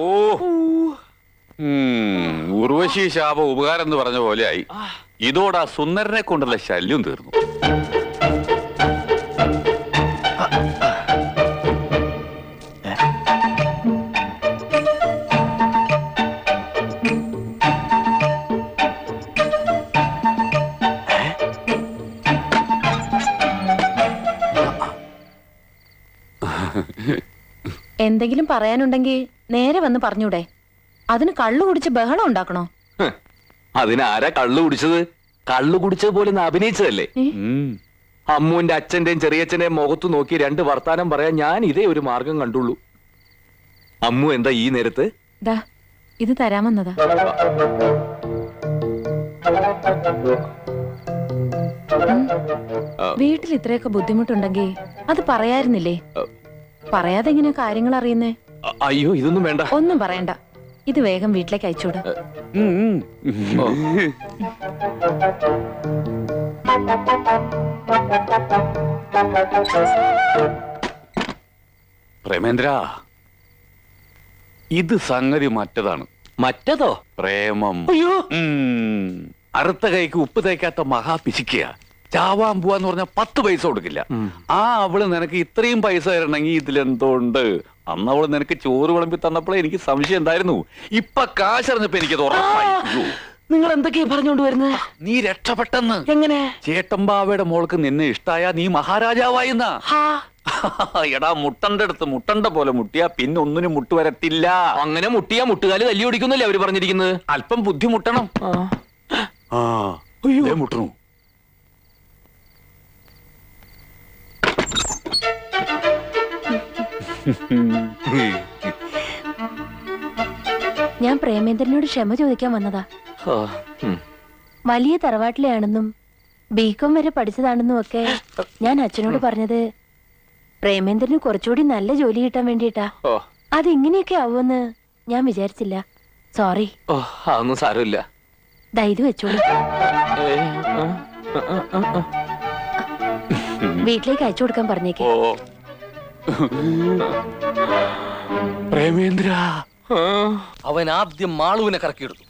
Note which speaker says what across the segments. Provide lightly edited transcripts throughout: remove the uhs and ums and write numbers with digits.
Speaker 1: ഓ ഉർവശി ശാപ ഉപകാരം എന്ന് പറഞ്ഞ പോലെയായി. ഇതോടെ ആ സുന്ദരനെ കൊണ്ടുള്ള ശല്യം തീർന്നു.
Speaker 2: എന്തെങ്കിലും പറയാനുണ്ടെങ്കിൽ നേരെ വന്ന് പറഞ്ഞൂടെ? അതിന് കള്ളു കുടിച്ച് ബഹളം ഉണ്ടാക്കണോ?
Speaker 3: അതിനാരാ കള്ളു കുടിച്ചത്? കള്ളു കുടിച്ചത് പോലെ അഭിനയിച്ചതല്ലേ. അമ്മുവിന്റെ അച്ഛന്റെയും ചെറിയച്ഛന്റെയും മുഖത്തു നോക്കി രണ്ട് വർത്താനം പറയാൻ ഞാൻ ഇതേ ഒരു മാർഗം കണ്ടുള്ളൂ. അമ്മു എന്താ ഈ നേരത്ത്?
Speaker 2: ഇത് തരാമെന്നതാ. വീട്ടിൽ ഇത്രയൊക്കെ ബുദ്ധിമുട്ടുണ്ടെങ്കിൽ അത് പറയായിരുന്നില്ലേ? പറയാതെ എങ്ങനെ കാര്യങ്ങൾ അറിയുന്നേ?
Speaker 3: അയ്യോ, ഇതൊന്നും വേണ്ട.
Speaker 2: ഒന്നും പറയണ്ട. ഇത് വേഗം വീട്ടിലേക്ക് അയച്ചോട്.
Speaker 1: പ്രേമേന്ദ്ര, ഇത് സംഗതി മറ്റതാണ്.
Speaker 3: മറ്റതോ?
Speaker 1: പ്രേമം.
Speaker 3: അയ്യോ,
Speaker 1: അറുത്ത കൈക്ക് ഉപ്പ് തേക്കാത്ത മഹാ പിശിക്കുക. ചാവാൻ പോവാന്ന് പറഞ്ഞാൽ 10 പൈസ കൊടുക്കില്ല. അവള് നിനക്ക് ഇത്രയും പൈസ തരണമെങ്കിൽ ഇതിലെന്തോ ഉണ്ട്. അന്ന് അവള് നിനക്ക് ചോറ് വിളമ്പി തന്നപ്പോഴേ എനിക്ക് സംശയം ഉണ്ടായിരുന്നു. ഇപ്പൊ കാശറിഞ്ഞപ്പോ എനിക്കത് ഉറപ്പായി.
Speaker 3: നിങ്ങൾ എന്തൊക്കെയാ പറഞ്ഞോണ്ട് വരുന്നത്?
Speaker 1: നീ രക്ഷപ്പെട്ടെന്ന്.
Speaker 3: എങ്ങനെ?
Speaker 1: ചേട്ടമ്പാവയുടെ മോൾക്ക് നിന്നെ ഇഷ്ടായ നീ മഹാരാജാവായിന്നാ. എടാ, മുട്ടന്റെ അടുത്ത് മുട്ടണ്ട പോലെ മുട്ടിയാ പിന്നെ ഒന്നിനും മുട്ട് വരത്തില്ല.
Speaker 3: അങ്ങനെ മുട്ടിയാ മുട്ടുകാല് തല്ലി ഓടിക്കുന്നല്ലേ അവര് പറഞ്ഞിരിക്കുന്നത്.
Speaker 1: അല്പം ബുദ്ധിമുട്ടണം. മുട്ടണു.
Speaker 2: ഞാൻ പ്രേമേന്ദ്രനോട് ക്ഷമ ചോദിക്കാൻ വന്നതാ. വലിയ തറവാട്ടിലെയാണെന്നും ബികോം വരെ പഠിച്ചതാണെന്നും ഒക്കെ ഞാൻ അച്ഛനോട് പറഞ്ഞത് പ്രേമേന്ദ്രന് കുറച്ചുകൂടി നല്ല ജോലി കിട്ടാൻ വേണ്ടിട്ടാ. അതിങ്ങനെയൊക്കെ ആവുമെന്ന് ഞാൻ വിചാരിച്ചില്ല. സോറി.
Speaker 3: അതൊന്നും സാരമില്ല.
Speaker 2: ഇത് വെച്ചോളൂ. വീട്ടിലേക്ക് അയച്ചു കൊടുക്കാൻ പറഞ്ഞേക്കേ.
Speaker 1: പ്രേമേന്ദ്ര,
Speaker 4: അവൻ ആദ്യം മാളുവിനെ കറക്കിയെടുത്തു.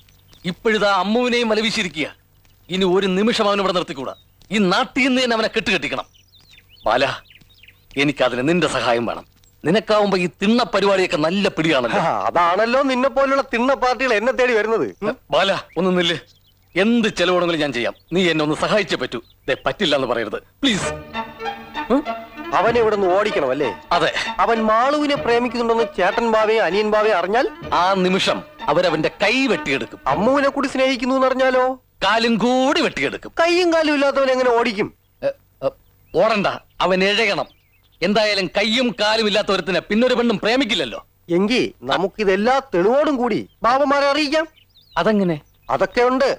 Speaker 4: ഇപ്പോഴിതാ അമ്മുവിനെയും വലവീശിരിക്കുക. ഇനി ഒരു നിമിഷം അവൻ ഇവിടെ നിർത്തിക്കൂടാ. ഈ നാട്ടിൽ നിന്ന് തന്നെ അവനെ കെട്ടുകെട്ടിക്കണം. ബാല, എനിക്കതിന് നിന്റെ സഹായം വേണം. നിനക്കാവുമ്പോ ഈ തിണ്ണ പരിപാടിയൊക്കെ നല്ല പിടിയാണല്ലോ.
Speaker 5: അതാണല്ലോ നിന്നെ പോലുള്ള തിണ്ണ പാർട്ടികൾ എന്നെ തേടി വരുന്നത്.
Speaker 4: ബാല, ഒന്ന് നില്ല്. എന്ത് ചെലവാണെങ്കിലും ഞാൻ ചെയ്യാം. നീ എന്നെ ഒന്ന് സഹായിച്ചേ പറ്റൂ. പറ്റില്ല എന്ന് പറയരുത് പ്ലീസ്.
Speaker 5: അവനെ ഇവിടെ നിന്ന് ഓടിക്കണം അല്ലേ?
Speaker 4: അതെ.
Speaker 5: അവൻ മാളുവിനെ പ്രേമിക്കുന്നുണ്ടെന്ന് ചേട്ടൻ ബാവയെ അനിയൻ ബാവയെ അറിഞ്ഞാൽ
Speaker 4: ആ നിമിഷം അവരവന്റെ കൈ വെട്ടിയെടുക്കും.
Speaker 5: അമ്മുവിനെ കൂടി സ്നേഹിക്കുന്നു എന്ന് അറിഞ്ഞാലോ
Speaker 4: കാലും കൂടി വെട്ടിയെടുക്കും.
Speaker 5: കൈയും കാലും ഇല്ലാത്തവൻ എങ്ങനെ ഓടിക്കും?
Speaker 4: ഓടണ്ട, അവൻ എഴയണം. എന്തായാലും കയ്യും കാലും ഇല്ലാത്തവരത്തിന് പിന്നൊരു പെണ്ണും പ്രേമിക്കില്ലല്ലോ.
Speaker 5: എങ്കിൽ നമുക്കിതെല്ലാ തെളിവോടും കൂടി ബാബമാരെ അറിയിക്കാം.
Speaker 4: അതെങ്ങനെ?
Speaker 5: അതൊക്കെ ഉണ്ട്.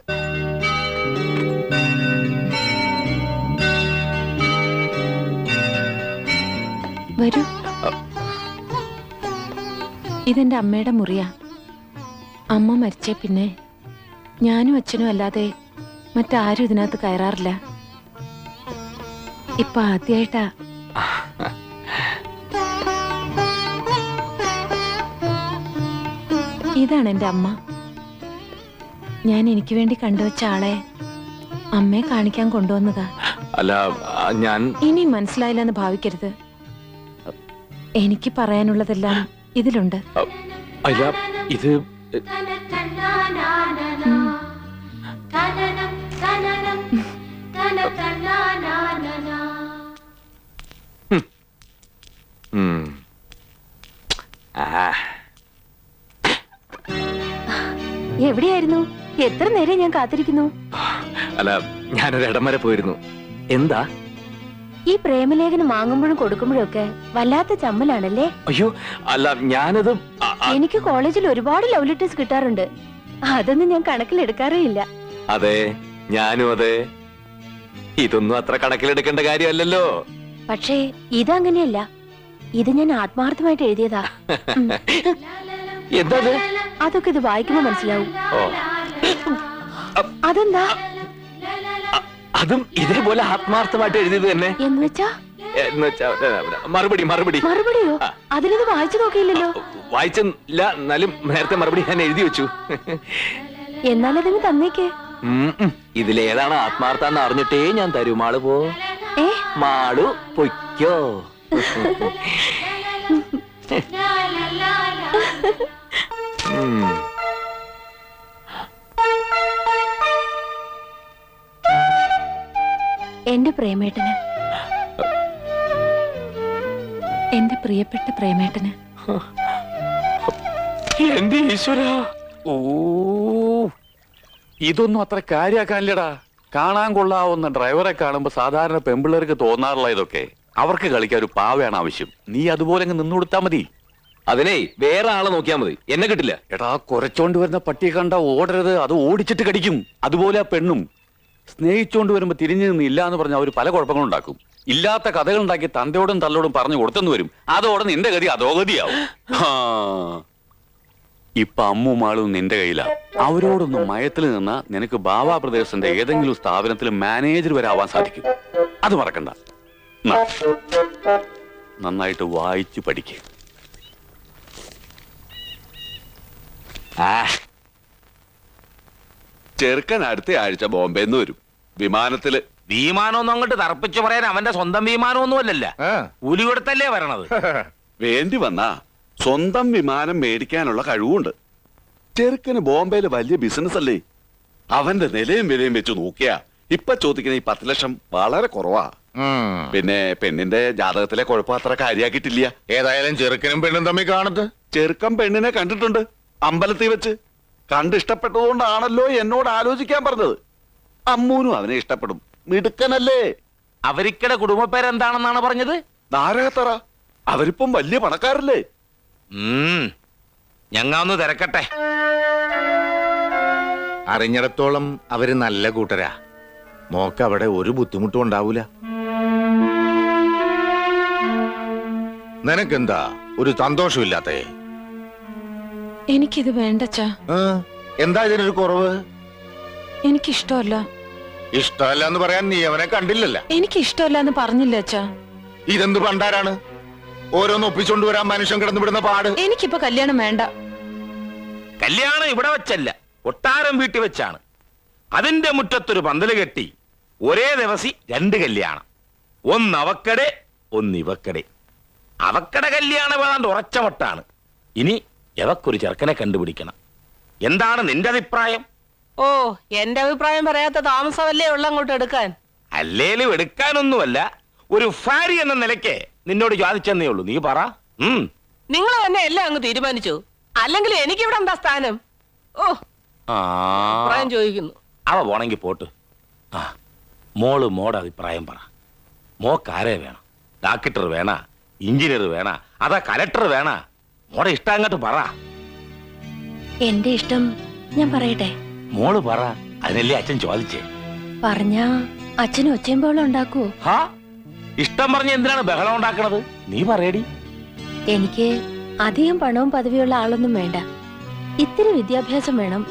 Speaker 2: വരൂ. ഇതെന്റെ അമ്മയുടെ മുറിയാ. അമ്മ മരിച്ചേ പിന്നെ ഞാനും അച്ഛനും അല്ലാതെ മറ്റാരും ഇതിനകത്ത് കയറാറില്ല. ഇപ്പൊ ആദ്യായിട്ടാ. ഇതാണ് എന്റെ അമ്മ. ഞാൻ എനിക്ക് വേണ്ടി കണ്ടുവച്ച ആളെ അമ്മയെ കാണിക്കാൻ കൊണ്ടുവന്നതാ.
Speaker 3: അല്ല, ഞാൻ
Speaker 2: ഇനി മനസ്സിലായില്ലെന്ന് ഭാവിക്കരുത്. എനിക്ക് പറയാനുള്ളതെല്ലാം ഇതിലുണ്ട്.
Speaker 3: അല്ല, ഇത്
Speaker 2: എവിടെയായിരുന്നു? എത്ര നേരം ഞാൻ കാത്തിരിക്കുന്നു.
Speaker 3: അല്ല, ഞാനൊരു ഇടം വരെ പോയിരുന്നു. എന്താ?
Speaker 2: ഈ പ്രേമലേഖനം വാങ്ങുമ്പോഴും കൊടുക്കുമ്പോഴും ഒക്കെ വല്ലാത്ത ചമ്മലാണല്ലേ?
Speaker 3: അയ്യോ, അല്ല, ഞാനത്
Speaker 2: എനിക്ക് കോളേജിൽ ഒരുപാട് ലവ് ലെറ്റേഴ്സ് കിട്ടാറുണ്ട്. അതൊന്നും ഞാൻ കണക്കിലെടുക്കാറേ ഇല്ല.
Speaker 3: അതെ, ഞാനും അതെ. ഇതൊന്നും അത്ര കണക്കിലെടുക്കേണ്ട കാര്യമല്ലല്ലോ.
Speaker 2: പക്ഷേ ഇതങ്ങനെയല്ല. ഇത് ഞാൻ ആത്മാർത്ഥമായിട്ട് എഴുതിയതാ.
Speaker 3: എന്താ?
Speaker 2: അതൊക്കെ ഇത് വായിക്കുമ്പോ മനസ്സിലാവും. അതെന്താ?
Speaker 3: അതും ഇതേപോലെ ആത്മാർത്ഥമായിട്ട് എഴുതിയത് തന്നെ.
Speaker 2: എന്ന് വെച്ചാ
Speaker 3: എന്ന് വെച്ചാ മറുപടി മറുപടി
Speaker 2: മറുപടിയോ? അതിനത് വായിച്ചു നോക്കിയില്ലല്ലോ.
Speaker 3: വായിച്ചില്ല, എന്നാലും നേരത്തെ മറുപടി ഞാൻ എഴുതി വെച്ചു.
Speaker 2: എന്നാലതിന് തന്നേക്ക്.
Speaker 3: ഇതിലേതാണ് ആത്മാർത്ഥാന്ന് അറിഞ്ഞിട്ടേ ഞാൻ തരൂ. മാളു പോ.
Speaker 2: ഏ
Speaker 3: മാളു പൊയ്ക്കോ.
Speaker 2: എന്റെ പ്രേമേട്ടന്, എന്റെ പ്രിയപ്പെട്ട പ്രേമേട്ടന്.
Speaker 3: എന്റെ ഈശ്വര,
Speaker 1: ഓ, ഇതൊന്നും അത്ര കാര്യാക്കാനില്ലടാ. കാണാൻ കൊള്ളാവുന്ന ഡ്രൈവറെ കാണുമ്പോ സാധാരണ പെമ്പിള്ളേർക്ക് തോന്നാറുള്ള ഇതൊക്കെ. അവർക്ക് കളിക്കാൻ ഒരു പാവയാണ് ആവശ്യം. നീ അതുപോലെ അങ്ങ് നിന്നു കൊടുത്താ മതി.
Speaker 3: അതിനെ വേറെ ആളെ നോക്കിയാ മതി, എന്നെ കിട്ടില്ല.
Speaker 1: എടാ, കുരച്ചോണ്ട് വരുന്ന പട്ടിയെ കണ്ട ഓടരുത്, അത് ഓടിച്ചിട്ട് കടിക്കും. അതുപോലെ ആ പെണ്ണും സ്നേഹിച്ചോണ്ട് വരുമ്പോ തിരിഞ്ഞു നിന്ന് ഇല്ല എന്ന് പറഞ്ഞാൽ അവര് പല കുഴപ്പങ്ങളുണ്ടാക്കും. ഇല്ലാത്ത കഥകൾ ഉണ്ടാക്കി തന്തയോടും തള്ളോടും പറഞ്ഞു കൊടുത്തെന്ന് വരും. അതോടെ നിന്റെ ഗതി അധോഗതിയാവും. ഇപ്പൊ അമ്മുമാളും നിന്റെ കയ്യിലാ. അവരോടൊന്ന് മയത്തിൽ നിന്നാ നിനക്ക് ബാബാ പ്രദേശത്തിന്റെ ഏതെങ്കിലും സ്ഥാപനത്തിൽ മാനേജർ വരെ ആവാൻ സാധിക്കും. അത് മറക്കണ്ട. നാ, നന്നായിട്ട് വായിച്ചു പഠിക്കുക.
Speaker 6: ചെറുക്കൻ അടുത്ത ആഴ്ച ബോംബെന്ന് വരും. വിമാനത്തില്.
Speaker 7: വിമാനമൊന്നും അങ്ങോട്ട് തറപ്പിച്ചു പറയാൻ അവന്റെ സ്വന്തം വിമാനമൊന്നും അല്ലല്ല, കൂലി കൊടുത്തല്ലേ വരണത്.
Speaker 6: വേണ്ടി വന്നാ സ്വന്തം വിമാനം മേടിക്കാനുള്ള കഴിവുണ്ട്. ചെറുക്കന് ബോംബെയില് വലിയ ബിസിനസ് അല്ലേ. അവന്റെ നിലയും വിലയും വെച്ച് നോക്കിയാ ഇപ്പൊ ചോദിക്കുന്ന ഈ 10 ലക്ഷം വളരെ കുറവാ. പിന്നെ പെണ്ണിന്റെ ജാതകത്തിലെ കുഴപ്പം അത്ര കാര്യാക്കിയിട്ടില്ല.
Speaker 7: ഏതായാലും ചെറുക്കനും പെണ്ണും തമ്മിൽ കാണത്ത്.
Speaker 6: ചെറുക്കൻ പെണ്ണിനെ കണ്ടിട്ടുണ്ട് അമ്പലത്തിൽ വെച്ച്. കണ്ടിഷ്ടപ്പെട്ടതുകൊണ്ടാണല്ലോ എന്നോട് ആലോചിക്കാൻ പറഞ്ഞത്. അമ്മൂനും അവനെ ഇഷ്ടപ്പെടും. മിടുക്കനല്ലേ.
Speaker 7: അവരിക്കടെ കുടുംബ പേരെന്താണെന്നാണ് പറഞ്ഞത്?
Speaker 6: നാരകത്തറ. അവരിപ്പം വലിയ പണക്കാരല്ലേ.
Speaker 7: ഞങ്ങ ഒന്ന് തിരക്കട്ടെ. അറിഞ്ഞിടത്തോളം അവര് നല്ല കൂട്ടരാ. മോക്ക് അവിടെ ഒരു ബുദ്ധിമുട്ടും ഉണ്ടാവൂല. നിനക്കെന്താ ഒരു സന്തോഷമില്ലാത്തേ?
Speaker 8: എനിക്കിത് വേണ്ടച്ചാ.
Speaker 7: എന്താ ഇതിനൊരു കുറവ്?
Speaker 8: എനിക്കിഷ്ടമല്ല.
Speaker 7: ഇഷ്ടമല്ല എന്ന് പറയാൻ നീ അവനെ കണ്ടില്ലല്ല.
Speaker 8: എനിക്കിഷ്ടമല്ല എന്ന് പറഞ്ഞില്ല അച്ഛാ.
Speaker 7: ഇതെന്ത് പണ്ടാരാണ്? ഓരോന്ന് ഒപ്പിച്ചോണ്ട് വരാൻ മനുഷ്യൻ കിടന്നുവിടുന്ന പാട്.
Speaker 8: എനിക്കിപ്പോ കല്യാണം വേണ്ട.
Speaker 7: കല്യാണം ഇവിടെ വെച്ചല്ല, കൊട്ടാരം വീട്ടിൽ വെച്ചാണ്. അതിന്റെ മുറ്റത്തൊരു പന്തല് കെട്ടി ഒരേ ദിവസം 2 കല്യാണം. ഒന്ന് അവക്കടെ, ഒന്ന് ഇവക്കടെ. അവക്കടെ കല്യാണം ഏതാണ്ട് ഉറച്ച മട്ടാണ്. ഇനി എവക്കൊരു ചെറുക്കനെ കണ്ടുപിടിക്കണം. എന്താണ് നിന്റെ അഭിപ്രായം?
Speaker 9: ഓ, എന്റെ അഭിപ്രായം പറയാത്ത താമസമല്ലേ ഉള്ള അങ്ങോട്ട് എടുക്കാൻ.
Speaker 7: അല്ലേലും എടുക്കാനൊന്നുമല്ല, ഒരു ഭാര്യ എന്ന നിലയ്ക്ക് നിന്നോട് ചോദിച്ചെന്നേ ഉള്ളൂ. നീ പറ.
Speaker 9: നിങ്ങൾ തന്നെ എല്ലാം അങ്ങ് തീരുമാനിച്ചു. അല്ലെങ്കിൽ എനിക്കിവിടെ എന്താ സ്ഥാനം? ഓ, അഭിപ്രായം ചോദിക്കുന്നു.
Speaker 7: അവ പോണെങ്കി പോട്ട്. മോള് മോടെ അഭിപ്രായം പറ. മോക്കാരെ വേണം? ഡാക്ടർ വേണ, എഞ്ചിനീയർ വേണ, അതാ കലക്ടർ വേണ? മോടെ ഇഷ്ടം അങ്ങോട്ട് പറ.
Speaker 2: എന്റെ ഇഷ്ടം ഞാൻ പറയട്ടെ?
Speaker 7: മോള് പറ, അതിനല്ലേ അച്ഛൻ ചോദിച്ചേ.
Speaker 2: പറഞ്ഞാ അച്ഛനും ഒച്ചയും പോലെ ഉണ്ടാക്കുവോ?
Speaker 7: ഹാ, ഇഷ്ടം പറഞ്ഞ എന്തിനാണ് ബഹളം ഉണ്ടാക്കണത്? നീ പറയടി.
Speaker 2: എനിക്ക് അധികം പണവും പദവിയുള്ള ആളൊന്നും വേണ്ട. ഇത്തിരി വിദ്യാഭ്യാസം വേണം.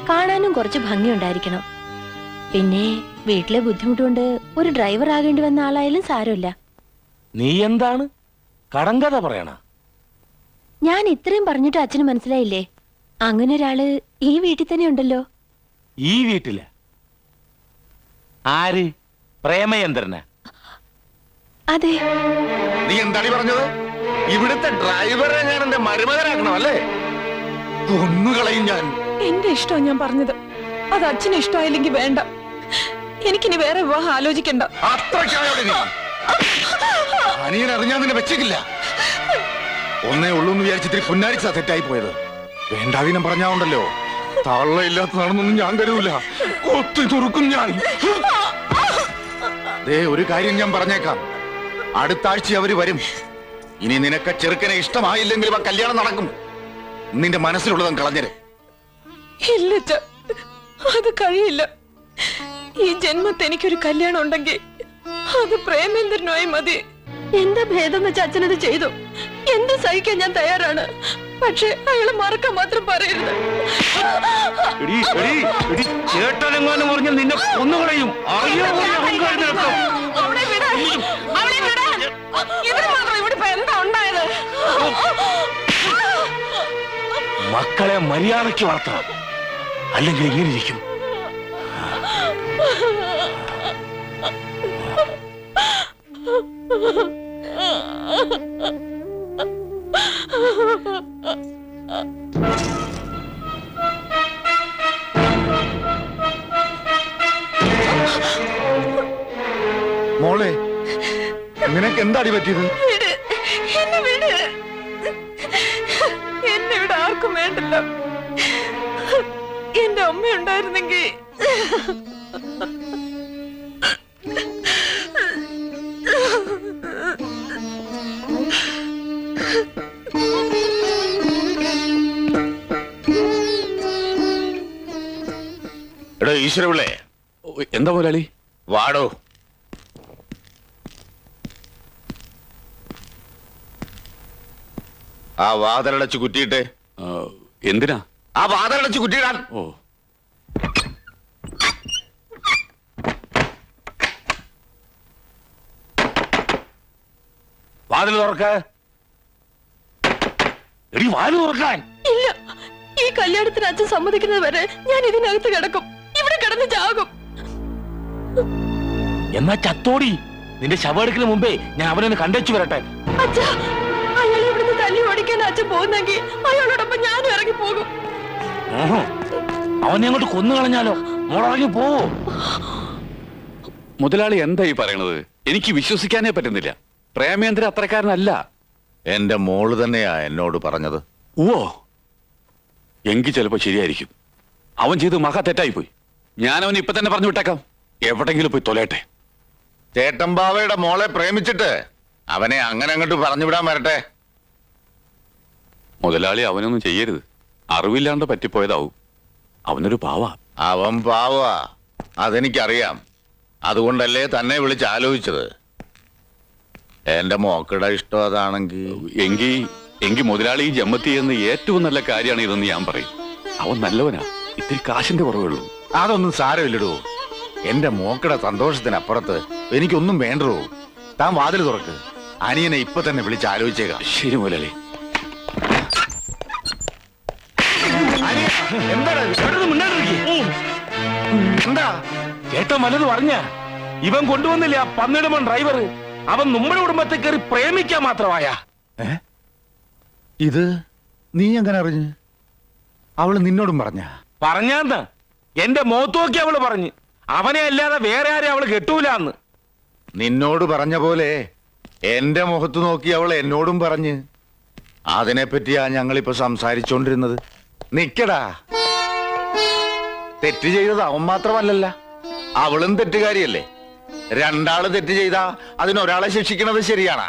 Speaker 2: കാണാനും കുറച്ച് ഭംഗി ഉണ്ടായിരിക്കണം. പിന്നെ വീട്ടിലെ ബുദ്ധിമുട്ടുകൊണ്ട് ഒരു ഡ്രൈവർ ആകേണ്ടി വന്ന ആളായാലും സാരമില്ല.
Speaker 7: നീ എന്താണ് കടങ്കഥ പറയണ?
Speaker 2: ഞാൻ ഇത്രയും പറഞ്ഞിട്ട് അച്ഛന് മനസ്സിലായില്ലേ? അങ്ങനെ ഒരാള് ഈ വീട്ടിൽ തന്നെ ഉണ്ടല്ലോ.
Speaker 7: ഈ വീട്ടില് ആര്? പ്രേമചന്ദ്രന്?
Speaker 2: അതെ.
Speaker 7: നീ എന്താണ് പറഞ്ഞത്? ഇവിടുത്തെ ഡ്രൈവറെ ഞാൻ എന്റെ മരുമകനാക്കണം അല്ലേ? കൊന്നുകളയും ഞാൻ.
Speaker 8: എന്റെ ഇഷ്ടം ഞാൻ പറഞ്ഞത്. അത് അച്ഛന് ഇഷ്ടമായില്ലെങ്കിൽ വേണ്ട. എനിക്കിനി വേറെ വിവാഹം ആലോചിക്കണ്ട.
Speaker 7: അനിയൻ അറിഞ്ഞാൽ നിന്നെ വെച്ചേക്കില്ല. ഒന്നേ ഉള്ളൂ എന്ന് വിചാരിച്ചിട്ട് പുന്നാരിച്ച തെറ്റായി പോയത്. വേണ്ടാവിനം പറഞ്ഞാണ്ടല്ലോ, തള്ളയില്ലാത്തതാണെന്നൊന്നും ഞാൻ കരുതൂല. ഒത്തു തുറക്കും ഞാൻ. ദേ, ഒരു കാര്യം ഞാൻ പറഞ്ഞേക്കാം. അടുത്ത ആഴ്ച അവര് വരും. ഇനി നിനക്ക് ചെറുക്കനെ ഇഷ്ടമായില്ലെങ്കിൽ ആ കല്യാണം നടക്കും. നിന്റെ മനസ്സിലുള്ളതും കളഞ്ഞര്.
Speaker 8: ഇല്ല അച്ഛാ, അത് കഴിയില്ല. ഈ ജന്മത്തെ എനിക്കൊരു കല്യാണം ഉണ്ടെങ്കിൽ അത് പ്രേമേന്ദ്രനുമായി മതി. എന്താ ഭേദം വെച്ച് അച്ഛനത് ചെയ്തു. എന്ത് സഹിക്കാൻ ഞാൻ തയ്യാറാണ്. പക്ഷെ അയാളെ മറക്കാൻ മാത്രം പറയരുത്.
Speaker 7: ചേട്ടനെങ്ങാനും പറഞ്ഞാൽ നിന്നെ കൊന്നുകളയും.
Speaker 9: അവളെ വിടാൻ ഇതിന് മാത്രം ഇവിടെ ഇപ്പൊ എന്താ ഉണ്ടായത്?
Speaker 7: മക്കളെ മര്യാദയ്ക്ക് വളർത്തണം, അല്ലെങ്കിൽ ഇങ്ങനെ ഇരിക്കും.
Speaker 3: മോളെ, നിനക്ക് എന്താടി പറ്റിയത്?
Speaker 8: വിട്, എന്നെ വിട്. എന്നെ ഇവിടെ ആർക്കും വേണ്ടല്ലോ. എന്റെ അമ്മ ഉണ്ടായിരുന്നെങ്കിൽ
Speaker 7: എടോ ഈശ്വരപിള്ളേ,
Speaker 1: എന്താ മുതലാളി?
Speaker 7: വാടോ. ആ വാതിലടച്ച് കുറ്റിയിട്ടെ.
Speaker 1: എന്തിനാ?
Speaker 7: ആ വാതിലടച്ച് കുറ്റിയിടാൻ.
Speaker 1: ഓ,
Speaker 7: വാതിൽ തുറക്ക. എടി വാതിൽ തുറക്കാൻ.
Speaker 8: ഇല്ല. ഈ കല്യാണത്തിന് അച്ഛൻ സമ്മതിക്കുന്നത് വരെ ഞാൻ ഇതിനകത്ത് കിടക്കും. ഇവിടെ കിടന്ന് ചാകും.
Speaker 7: എന്നാ ചത്തോടി. നിന്റെ ശവം എടുക്കുന്ന മുമ്പേ ഞാൻ അവനൊന്ന് കണ്ടേച്ചു വരട്ടെ.
Speaker 8: അച്ഛാ, അയാൾ ഇവിടുന്ന് തല്ലി ഓടിക്കാൻ അച്ഛൻ പോകുന്നെങ്കിൽ അയാളോടൊപ്പം ഞാനും ഇറങ്ങി പോകും.
Speaker 7: അവനെ അങ്ങോട്ട് കൊന്നു കളഞ്ഞാലോ? മോളിറങ്ങി പോവോ?
Speaker 1: മുതലാളി എന്താ ഈ പറയണത്? എനിക്ക് വിശ്വസിക്കാനേ പറ്റുന്നില്ല. പ്രേമേന്ദ്രൻ അത്രക്കാരനല്ല.
Speaker 7: എന്റെ മോള് തന്നെയാ എന്നോട് പറഞ്ഞത്.
Speaker 1: ഓ, എങ്കിൽ ചിലപ്പോ ശരിയായിരിക്കും. അവൻ ചെയ്ത് മഹാ തെറ്റായി പോയി. ഞാൻ അവൻ ഇപ്പൊ തന്നെ പറഞ്ഞു വിട്ടേക്കാം. എവിടെങ്കിലും പോയി തൊലയട്ടെ.
Speaker 7: ചേട്ടമ്പാവയുടെ മോളെ പ്രേമിച്ചിട്ട് അവനെ അങ്ങനെ അങ്ങോട്ട് പറഞ്ഞു വിടാൻ വരട്ടെ.
Speaker 1: മുതലാളി അവനൊന്നും ചെയ്യരുത്. അറിവില്ലാണ്ട് പറ്റിപ്പോയതാവും. അവനൊരു പാവാ.
Speaker 7: അവൻ പാവാ, അതെനിക്കറിയാം. അതുകൊണ്ടല്ലേ തന്നെ വിളിച്ച് ആലോചിച്ചത്. എന്റെ മോക്കടെ ഇഷ്ടം അതാണെങ്കിൽ
Speaker 1: എങ്കി മുതലാളി ജമ്മത്തി എന്ന് ഏറ്റവും നല്ല കാര്യമാണ് ഇതെന്ന് ഞാൻ പറയും. അവൻ നല്ലവനാ. ഇത്തിരി കാശിന്റെ കുറവുള്ളൂ.
Speaker 7: അതൊന്നും സാരമില്ലടോ. എന്റെ മോക്കടെ സന്തോഷത്തിനപ്പുറത്ത് എനിക്കൊന്നും വേണ്ടോ. താൻ വാതിൽ തുറക്ക്. അനിയനെ ഇപ്പൊ തന്നെ വിളിച്ച് ആലോചിച്ചേക്കാം.
Speaker 1: ശരി മുതലാളി.
Speaker 7: എന്താ ചേട്ടൻ വല്ലത് പറഞ്ഞ? ഇവൻ കൊണ്ടുവന്നില്ല ആ പന്നിടമൺ ഡ്രൈവർ. അവൻ നമ്മുടെ കുടുംബത്തെ കയറി പ്രേമിക്കാൻ മാത്രമായ.
Speaker 3: ഇത് നീ എങ്ങനെ അറിഞ്ഞു? അവള് നിന്നോടും
Speaker 7: പറഞ്ഞാന്ന് എന്റെ മുഖത്ത് നോക്കി അവള് പറഞ്ഞു. അവനെ അല്ലാതെ വേറെ ആരെ അവള് കെട്ടൂലെന്ന്. നിന്നോട് പറഞ്ഞ പോലെ എന്റെ മുഖത്ത് നോക്കി അവൾ എന്നോടും പറഞ്ഞ്. അതിനെപ്പറ്റിയാ ഞങ്ങളിപ്പോ സംസാരിച്ചോണ്ടിരുന്നത്. നിക്കടാ. തെറ്റ് ചെയ്തത് അവൻ മാത്രമല്ലല്ല, അവളും തെറ്റുകാരിയല്ലേ. രണ്ടാള് തെറ്റ് ചെയ്താ അതിനൊരാളെ ശിക്ഷിക്കുന്നത് ശരിയാണാ?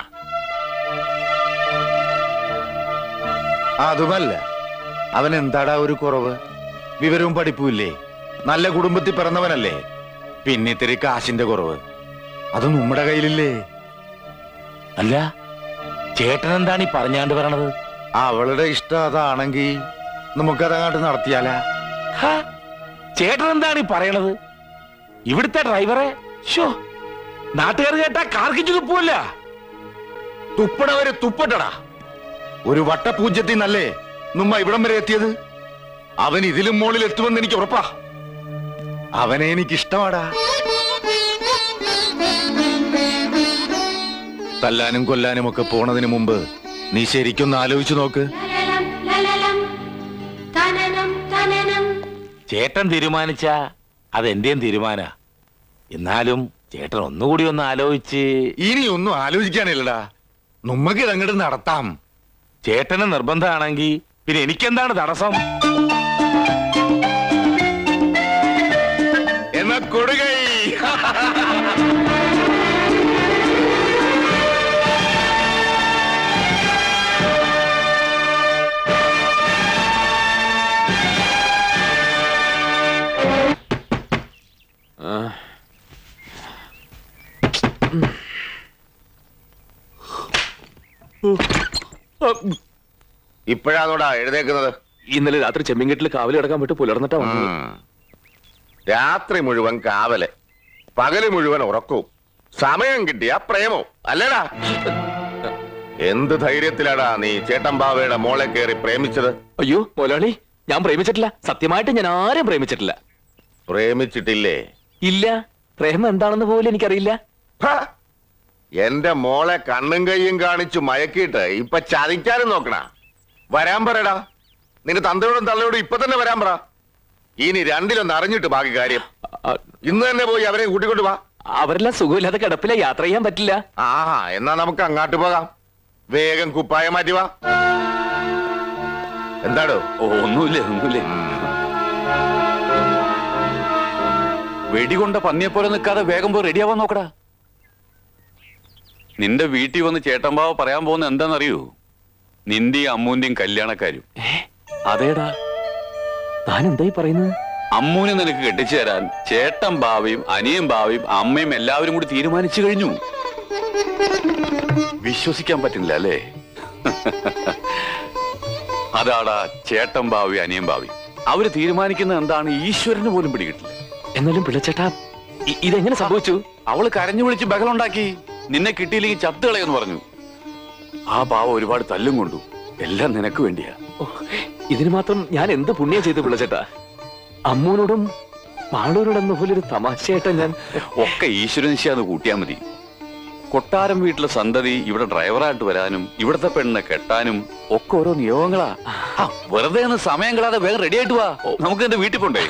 Speaker 7: അതുമല്ല, അവൻ എന്താടാ ഒരു കുറവ്? വിവരവും പഠിപ്പുമില്ലേ? നല്ല കുടുംബത്തിൽ പിറന്നവനല്ലേ? പിന്നെ ഇത്തിരി കാശിന്റെ കുറവ് അത് നമ്മുടെ കയ്യിലില്ലേ? അല്ല, ചേട്ടൻ എന്താണ് ഈ പറഞ്ഞാണ്ട് പറയണത്? അവളുടെ ഇഷ്ടം അതാണെങ്കിൽ നമുക്കതങ്ങാട്ട് നടത്തിയാലാ? ചേട്ടൻ എന്താണ് ഈ പറയണത്? ഇവിടുത്തെ ഡ്രൈവറെ നാട്ടുകാർ കേട്ടാ കാർക്കിച്ചു തുപ്പൂല്ല. തുപ്പടവരെ തുപ്പട്ടടാ. ഒരു വട്ടപൂജ്യത്തിൽ നല്ലേ നമ്മ ഇവിടം വരെ എത്തിയത്. അവൻ ഇതിലും മുകളിൽ എത്തുമെന്ന് എനിക്ക് ഉറപ്പാ. അവനെ എനിക്കിഷ്ടമാടാ. തല്ലാനും കൊല്ലാനും ഒക്കെ പോണതിന് മുമ്പ് നീ ശരിക്കൊന്ന് ആലോചിച്ചു നോക്ക്. ചേട്ടൻ തീരുമാനിച്ച അതെന്റെയും തീരുമാന. എന്നാലും ചേട്ടൻ ഒന്നുകൂടി ഒന്ന് ആലോചിച്ച്. ഇനി ഒന്നും ആലോചിക്കാനില്ലടാ, നമ്മക്ക് ഇതങ്ങോട്ട് നടത്താം. ചേട്ടന് നിർബന്ധമാണെങ്കിൽ പിന്നെ എനിക്കെന്താണ് തടസ്സം? എന്നാ കൊടുകൈ. ഇപ്പോഴാണോടാ എഴുതേക്കുന്നത്?
Speaker 3: ഇന്നലെ രാത്രി ചെമ്മിങ്കെട്ടിൽ കാവലി കിടക്കാൻ വിട്ട് പുലർന്നിട്ടാ വന്നത്.
Speaker 7: രാത്രി മുഴുവൻ കാവല്, പകല് മുഴുവൻ ഉറക്കവും. സമയം കിട്ടിയ പ്രേമോ അല്ലേടാ? എന്ത് ധൈര്യത്തിലാടാ നീ ചേട്ടൻ ബാവയുടെ മോളെ കയറി പ്രേമിച്ചത്?
Speaker 3: അയ്യോ മുതലാളി, ഞാൻ പ്രേമിച്ചിട്ടില്ല. സത്യമായിട്ട് ഞാൻ ആരും പ്രേമിച്ചിട്ടില്ല.
Speaker 7: പ്രേമിച്ചിട്ടില്ലേ?
Speaker 3: ഇല്ല, പ്രേമം എന്താണെന്ന് പോലും എനിക്കറിയില്ല.
Speaker 7: ഹ! എന്റെ മോളെ കണ്ണും കൈയും കാണിച്ചു മയക്കിയിട്ട് ഇപ്പൊ ചതിക്കാനും നോക്കണ. വരാൻ പറയടാ, നിന്റെ തന്തയോടും തള്ളയോടും ഇപ്പൊ തന്നെ വരാൻ പറ. ഇനി രണ്ടിലൊന്ന് അറിഞ്ഞിട്ട് ബാക്കി കാര്യം. ഇന്ന് തന്നെ പോയി അവരെ കൂട്ടിക്കൊണ്ട് വാ.
Speaker 3: അവരെല്ലാം സുഖമില്ലാതെ കിടപ്പില, യാത്ര ചെയ്യാൻ പറ്റില്ല.
Speaker 7: ആ എന്നാ നമുക്ക് അങ്ങാട്ട് പോകാം. വേഗം കുപ്പായം മാറ്റി വാ. എന്താടോ?
Speaker 1: ഒന്നുമില്ലേ വെടികൊണ്ട പന്നിയെപ്പോലെ നിൽക്കാതെ വേഗം പോയി റെഡിയാവാൻ നോക്കടാ. നിന്റെ വീട്ടിൽ വന്ന് ചേട്ടമ്പാവ പറയാൻ പോകുന്ന എന്താണെന്നറിയൂ? നിന്റെയും അമ്മൂന്റെയും കല്യാണക്കാരും.
Speaker 3: അതേടാ, താൻ എന്തായി പറയുന്നത്?
Speaker 1: അമ്മൂനെ നിനക്ക് കെട്ടിച്ചു തരാൻ ചേട്ടൻ ബാവയും അനിയൻ ബാവയും അമ്മയും എല്ലാവരും കൂടി തീരുമാനിച്ചു കഴിഞ്ഞു. വിശ്വസിക്കാൻ പറ്റുന്നില്ല അല്ലേ? അതാടാ ചേട്ടൻ ബാവി അനിയൻ ബാവി. അവര് തീരുമാനിക്കുന്നത് എന്താണ് ഈശ്വരന് പോലും പിടികിട്ടില്ല.
Speaker 3: എന്നാലും പിള്ളച്ചേട്ടാ, ഇതെങ്ങനെ സംഭവിച്ചു?
Speaker 1: അവള് കരഞ്ഞു വിളിച്ച് ബഹളുണ്ടാക്കി. നിന്നെ കിട്ടിയില്ലെങ്കിൽ ചത്തു കളയെന്ന് പറഞ്ഞു. ആ പാവ ഒരുപാട് തല്ലും കൊണ്ടു. എല്ലാം നിനക്ക് വേണ്ടിയാ.
Speaker 3: ഇതിന് മാത്രം ഞാൻ എന്ത് പുണ്യം ചെയ്തു പിള്ളച്ചേട്ടാ? അമ്മൂനോടും മാളൂരോടെന്ന പോലെ ഒരു തമാശയായിട്ടാ ഞാൻ.
Speaker 1: ഒക്കെ ഈശ്വരനിശ്ചയാന്ന് കൂട്ടിയാ മതി. കൊട്ടാരം വീട്ടിലെ സന്തതി ഇവിടെ ഡ്രൈവറായിട്ട് വരാനും ഇവിടത്തെ പെണ്ണിനെ കെട്ടാനും ഒക്കെ ഓരോ നിയോഗങ്ങളാ. വെറുതെ ഒന്ന് സമയം കളാതെ വേഗം റെഡി ആയിട്ട് വാ. നമുക്ക് എന്റെ വീട്ടിൽ പോണ്ടേ?